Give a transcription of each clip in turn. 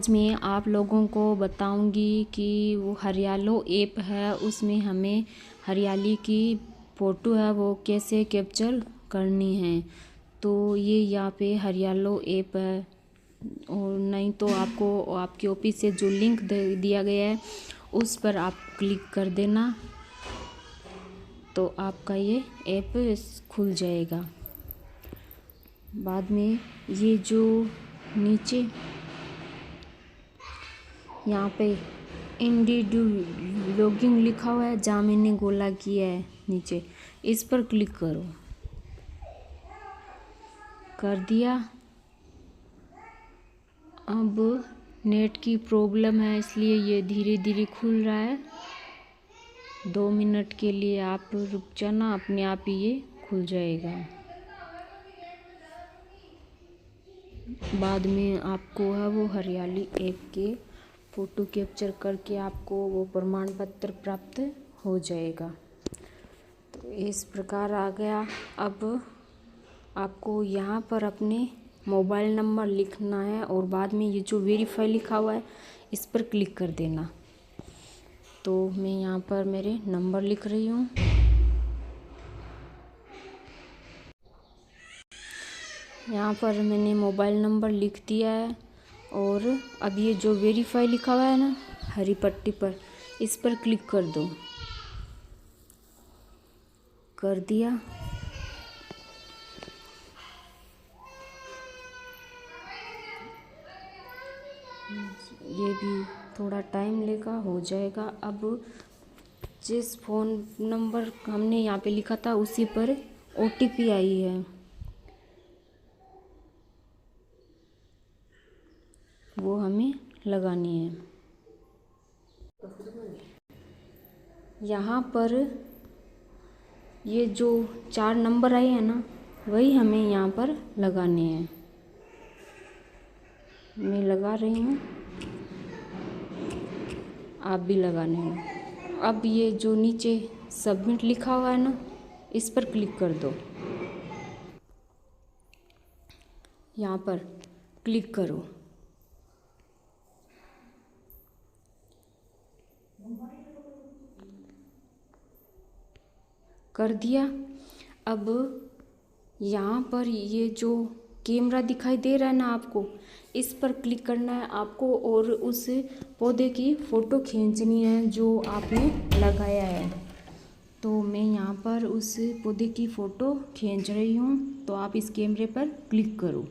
आज मैं आप लोगों को बताऊंगी कि वो हरियालो ऐप है, उसमें हमें हरियाली की फ़ोटो है वो कैसे कैप्चर करनी है। तो ये यहाँ पे हरियालो ऐप है, और नहीं तो आपको आपके ऑफिस से जो लिंक दिया गया है उस पर आप क्लिक कर देना, तो आपका ये ऐप खुल जाएगा। बाद में ये जो नीचे यहाँ पे इंडिविजुअल लॉगिंग लिखा हुआ है, जहाँ मैंने गोला किया है नीचे, इस पर क्लिक करो। कर दिया। अब नेट की प्रॉब्लम है इसलिए ये धीरे धीरे खुल रहा है। 2 मिनट के लिए आप रुक जाना, अपने आप ही ये खुल जाएगा। बाद में आपको है वो हरियाली ऐप के फ़ोटो कैप्चर करके आपको वो प्रमाण पत्र प्राप्त हो जाएगा। तो इस प्रकार आ गया। अब आपको यहाँ पर अपने मोबाइल नंबर लिखना है और बाद में ये जो वेरीफाई लिखा हुआ है इस पर क्लिक कर देना। तो मैं यहाँ पर मेरे नंबर लिख रही हूँ। यहाँ पर मैंने मोबाइल नंबर लिख दिया है, और अब ये जो वेरीफाई लिखा हुआ है ना हरी पट्टी पर, इस पर क्लिक कर दो। कर दिया। ये भी थोड़ा टाइम लेगा, हो जाएगा। अब जिस फ़ोन नंबर हमने यहाँ पे लिखा था उसी पर OTP आई है, वो हमें लगानी है। यहाँ पर ये जो 4 नंबर आए हैं ना, वही हमें यहाँ पर लगाने हैं। मैं लगा रही हूँ, आप भी लगाने हैं। अब ये जो नीचे सबमिट लिखा हुआ है ना, इस पर क्लिक कर दो। यहाँ पर क्लिक करो। कर दिया। अब यहाँ पर ये जो कैमरा दिखाई दे रहा है ना आपको, इस पर क्लिक करना है आपको, और उस पौधे की फ़ोटो खींचनी है जो आपने लगाया है। तो मैं यहाँ पर उस पौधे की फ़ोटो खींच रही हूँ, तो आप इस कैमरे पर क्लिक करो।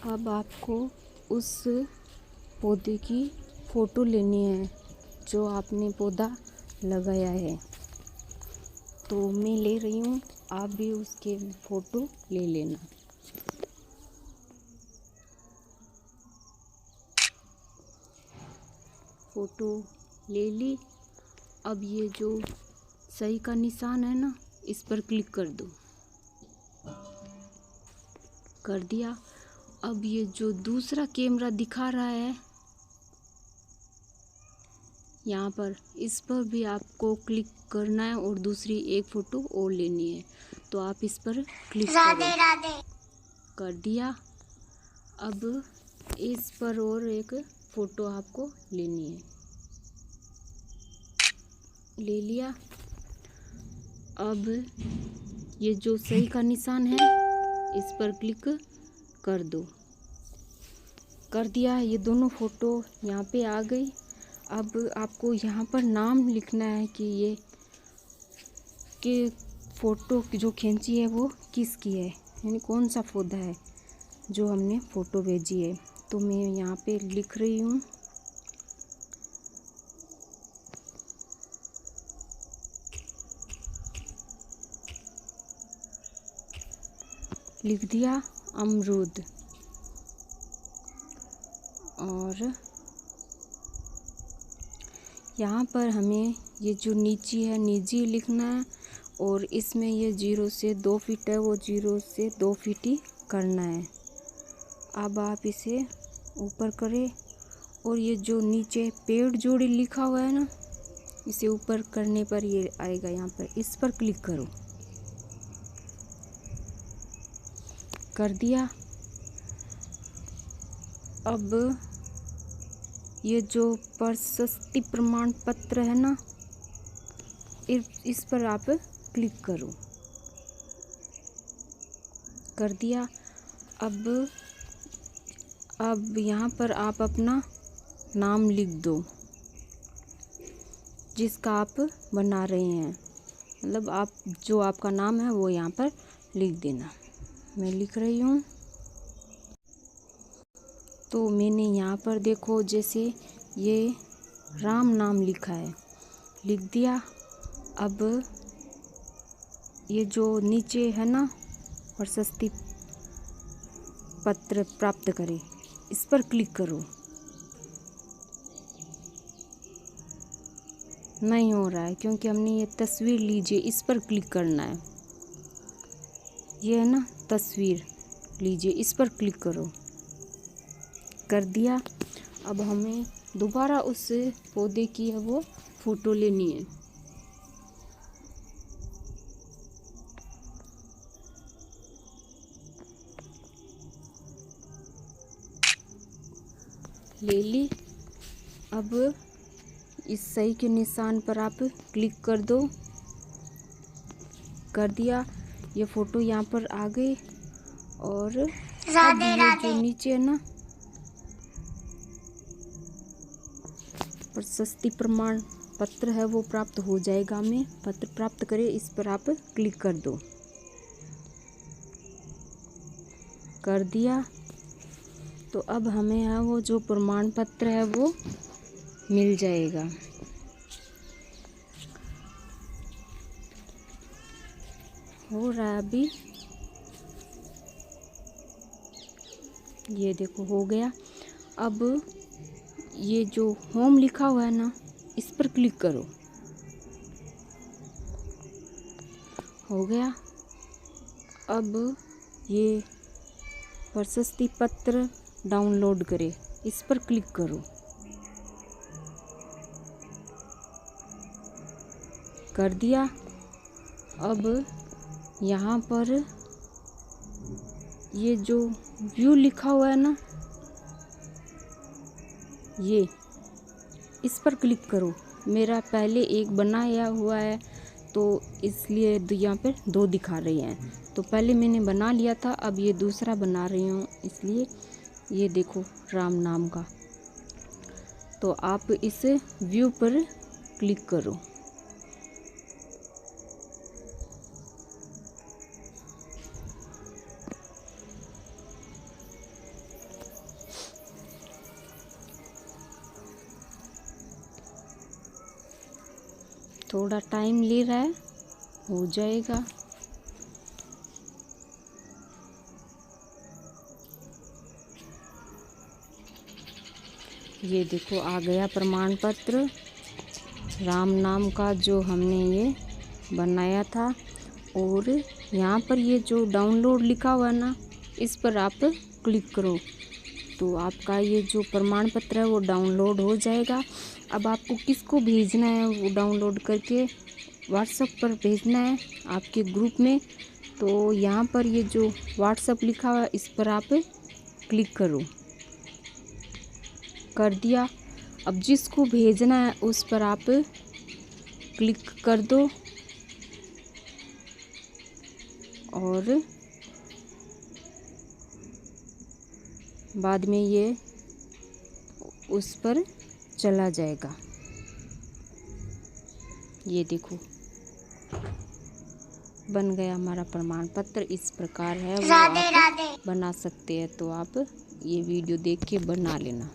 अब आपको उस पौधे की फ़ोटो लेनी है जो आपने पौधा लगाया है। तो मैं ले रही हूँ, आप भी उसके फ़ोटो ले लेना। फ़ोटो ले ली। अब ये जो सही का निशान है ना, इस पर क्लिक कर दो। कर दिया। अब ये जो दूसरा कैमरा दिखा रहा है यहाँ पर, इस पर भी आपको क्लिक करना है और दूसरी एक फ़ोटो और लेनी है। तो आप इस पर क्लिक करो। कर दिया। अब इस पर और एक फ़ोटो आपको लेनी है। ले लिया। अब ये जो सही का निशान है इस पर क्लिक कर दो। कर दिया। ये दोनों फ़ोटो यहाँ पे आ गई। अब आपको यहाँ पर नाम लिखना है कि ये कि फ़ोटो जो खींची है वो किसकी है, यानी कौन सा पौधा है जो हमने फ़ोटो भेजी है। तो मैं यहाँ पे लिख रही हूँ, लिख दिया अमरूद। और यहाँ पर हमें ये जो नीची है निजी लिखना है, और इसमें ये 0 से 2 फीट है, वो 0 से 2 फीट ही करना है। अब आप इसे ऊपर करें और ये जो नीचे पेड़ जोड़ी लिखा हुआ है ना, इसे ऊपर करने पर ये आएगा, यहाँ पर इस पर क्लिक करो। कर दिया। अब ये जो प्रशस्ति प्रमाण पत्र है ना, इस पर आप क्लिक करो। कर दिया। अब यहाँ पर आप अपना नाम लिख दो जिसका आप बना रहे हैं, मतलब आप जो आपका नाम है वो यहाँ पर लिख देना। मैं लिख रही हूँ। तो मैंने यहाँ पर देखो, जैसे ये राम नाम लिखा है, लिख दिया। अब ये जो नीचे है ना, प्रशस्ति पत्र प्राप्त करें, इस पर क्लिक करो। नहीं हो रहा है क्योंकि हमने ये तस्वीर लीजिए, इस पर क्लिक करना है। ये है ना तस्वीर लीजिए, इस पर क्लिक करो। कर दिया। अब हमें दोबारा उस पौधे की है वो फोटो लेनी है। ले ली। अब इस सही के निशान पर आप क्लिक कर दो। कर दिया। ये फोटो यहाँ पर आ गई। और अब ये जो नीचे है ना, प्रशस्ति प्रमाण पत्र है वो प्राप्त हो जाएगा। हमें पत्र प्राप्त करें, इस पर आप क्लिक कर दो। कर दिया। तो अब हमें है वो जो प्रमाण पत्र है वो मिल जाएगा। हो रहा है अभी, ये देखो हो गया। अब ये जो होम लिखा हुआ है ना, इस पर क्लिक करो। हो गया। अब ये प्रशस्ति पत्र डाउनलोड करें, इस पर क्लिक करो। कर दिया। अब यहाँ पर ये जो व्यू लिखा हुआ है ना, ये इस पर क्लिक करो। मेरा पहले एक बनाया हुआ है तो इसलिए यहाँ पर 2 दिखा रही हैं। तो पहले मैंने बना लिया था, अब ये दूसरा बना रही हूँ, इसलिए ये देखो राम नाम का। तो आप इस व्यू पर क्लिक करो। थोड़ा टाइम ले रहा है, हो जाएगा। ये देखो आ गया प्रमाण पत्र राम नाम का जो हमने ये बनाया था। और यहाँ पर ये जो डाउनलोड लिखा हुआ है ना, इस पर आप क्लिक करो तो आपका ये जो प्रमाण पत्र है वो डाउनलोड हो जाएगा। अब आपको किसको भेजना है वो डाउनलोड करके व्हाट्सएप पर भेजना है आपके ग्रुप में। तो यहाँ पर ये जो व्हाट्सएप लिखा हुआ है इस पर आप क्लिक करो। कर दिया। अब जिसको भेजना है उस पर आप क्लिक कर दो और बाद में ये उस पर चला जाएगा। ये देखो बन गया हमारा प्रमाण पत्र। इस प्रकार है वो आप बना सकते हैं। तो आप ये वीडियो देख के बना लेना।